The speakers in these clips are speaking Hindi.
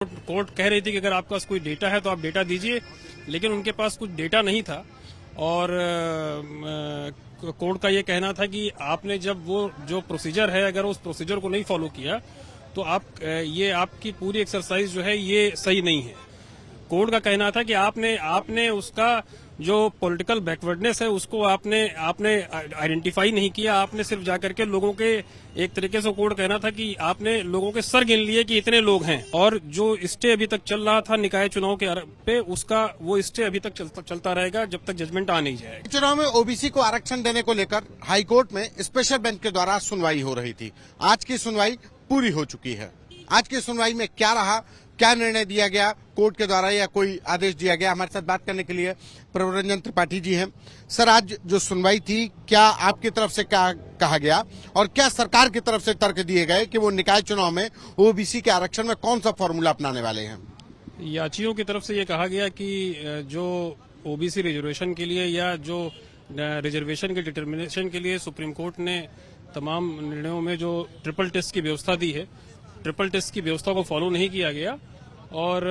कोर्ट कह रही थी कि अगर आपके पास कोई डेटा है तो आप डेटा दीजिए, लेकिन उनके पास कुछ डेटा नहीं था। और कोर्ट का ये कहना था कि आपने जब वो जो प्रोसीजर है, अगर उस प्रोसीजर को नहीं फॉलो किया तो ये आपकी पूरी एक्सरसाइज जो है ये सही नहीं है। कोर्ट का कहना था कि आपने उसका जो पॉलिटिकल बैकवर्डनेस है उसको आपने आइडेंटिफाई नहीं किया। आपने सिर्फ जाकर के लोगों के, एक तरीके से कोर्ट कहना था कि आपने लोगों के सर गिन लिए कि इतने लोग हैं। और जो स्टे अभी तक चल रहा था निकाय चुनाव के पे, उसका वो स्टे अभी तक चलता रहेगा जब तक जजमेंट आ नहीं जाएगा। चुनाव में ओबीसी को आरक्षण देने को लेकर हाईकोर्ट में स्पेशल बेंच के द्वारा सुनवाई हो रही थी। आज की सुनवाई पूरी हो चुकी है। आज की सुनवाई में क्या रहा, क्या निर्णय दिया गया कोर्ट के द्वारा या कोई आदेश दिया गया, हमारे साथ बात करने के लिए प्रभुरंजन त्रिपाठी जी हैं। सर, आज जो सुनवाई थी, क्या आपकी तरफ से क्या कहा गया और क्या सरकार की तरफ से तर्क दिए गए कि वो निकाय चुनाव में ओबीसी के आरक्षण में कौन सा फॉर्मूला अपनाने वाले हैं? याचियों की तरफ से ये कहा गया कि जो ओबीसी रिजर्वेशन के लिए या जो रिजर्वेशन के डिटर्मिनेशन के लिए सुप्रीम कोर्ट ने तमाम निर्णयों में जो ट्रिपल टेस्ट की व्यवस्था दी है, ट्रिपल टेस्ट की व्यवस्था को फॉलो नहीं किया गया। और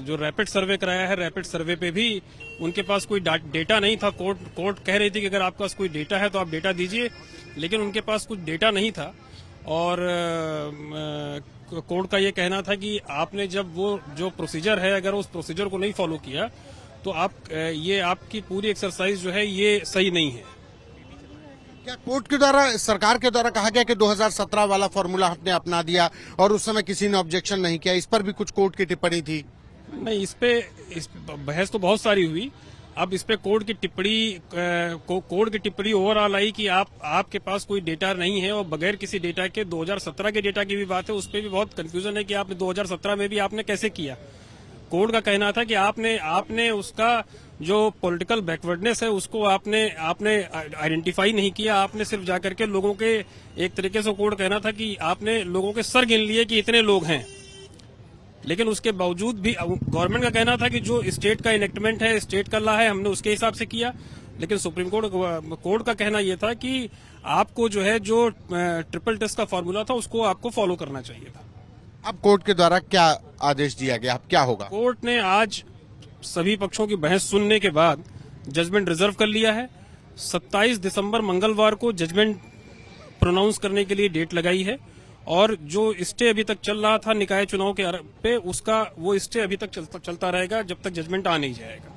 जो रैपिड सर्वे कराया है, रैपिड सर्वे पे भी उनके पास कोई डेटा नहीं था। कोर्ट कह रही थी कि अगर आपके पास कोई डेटा है तो आप डेटा दीजिए, लेकिन उनके पास कुछ डेटा नहीं था। और कोर्ट का ये कहना था कि आपने जब वो जो प्रोसीजर है, अगर उस प्रोसीजर को नहीं फॉलो किया तो ये आपकी पूरी एक्सरसाइज जो है ये सही नहीं है। क्या कोर्ट के द्वारा, सरकार के द्वारा कहा गया कि 2017 वाला फॉर्मूला हमने अपना दिया और उस समय किसी ने ऑब्जेक्शन नहीं किया? इस पर भी कुछ कोर्ट की टिप्पणी थी? नहीं, इस पे बहस तो बहुत सारी हुई। अब इस पे कोर्ट की टिप्पणी ओवरऑल आई कि आपके पास कोई डेटा नहीं है, और बगैर किसी डेटा के 2017 के डेटा की भी बात है, उस पे भी बहुत कंफ्यूजन है कि आपने 2017 में भी आपने कैसे किया। कोर्ट का कहना था कि आपने उसका जो पॉलिटिकल बैकवर्डनेस है उसको आपने आइडेंटिफाई नहीं किया। आपने सिर्फ जाकर के लोगों के, एक तरीके से कोर्ट कहना था कि आपने लोगों के सर गिन लिए कि इतने लोग हैं। लेकिन उसके बावजूद भी गवर्नमेंट का कहना था कि जो स्टेट का इनेक्टमेंट है, स्टेट का लॉ है, हमने उसके हिसाब से किया। लेकिन सुप्रीम कोर्ट का कहना यह था कि आपको जो है जो ट्रिपल टेस्ट का फॉर्मूला था उसको आपको फॉलो करना चाहिए था। अब कोर्ट के द्वारा क्या आदेश दिया गया, अब क्या होगा? कोर्ट ने आज सभी पक्षों की बहस सुनने के बाद जजमेंट रिजर्व कर लिया है। 27 दिसंबर मंगलवार को जजमेंट प्रोनाउंस करने के लिए डेट लगाई है। और जो स्टे अभी तक चल रहा था निकाय चुनाव के पे, उसका वो स्टे अभी तक चलता रहेगा जब तक जजमेंट आ नहीं जाएगा।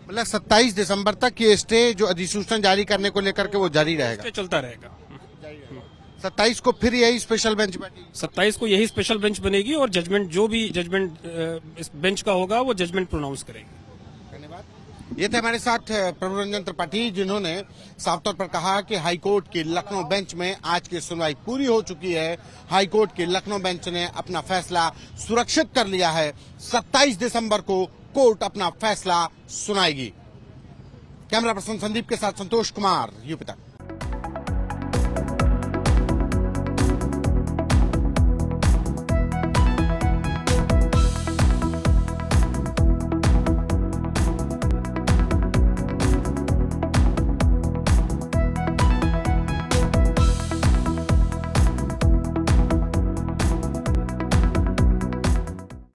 मतलब 27 दिसंबर तक ये स्टे जो अधिसूचना जारी करने को लेकर के वो जारी रहेगा, चलता रहेगा। 27 को फिर यही स्पेशल बेंच बनेगी। 27 को यही स्पेशल बेंच बनेगी और जो भी जजमेंट इस बेंच का होगा वो जजमेंट प्रोनाउंस करेगी। धन्यवाद। ये थे हमारे साथ प्रभुरंजन त्रिपाठी, जिन्होंने साफ तौर पर कहा कि हाईकोर्ट की लखनऊ बेंच में आज की सुनवाई पूरी हो चुकी है। हाईकोर्ट की लखनऊ बेंच ने अपना फैसला सुरक्षित कर लिया है। 27 दिसंबर को कोर्ट अपना फैसला सुनाएगी। कैमरा पर्सन संदीप के साथ संतोष कुमार, यूपी तक।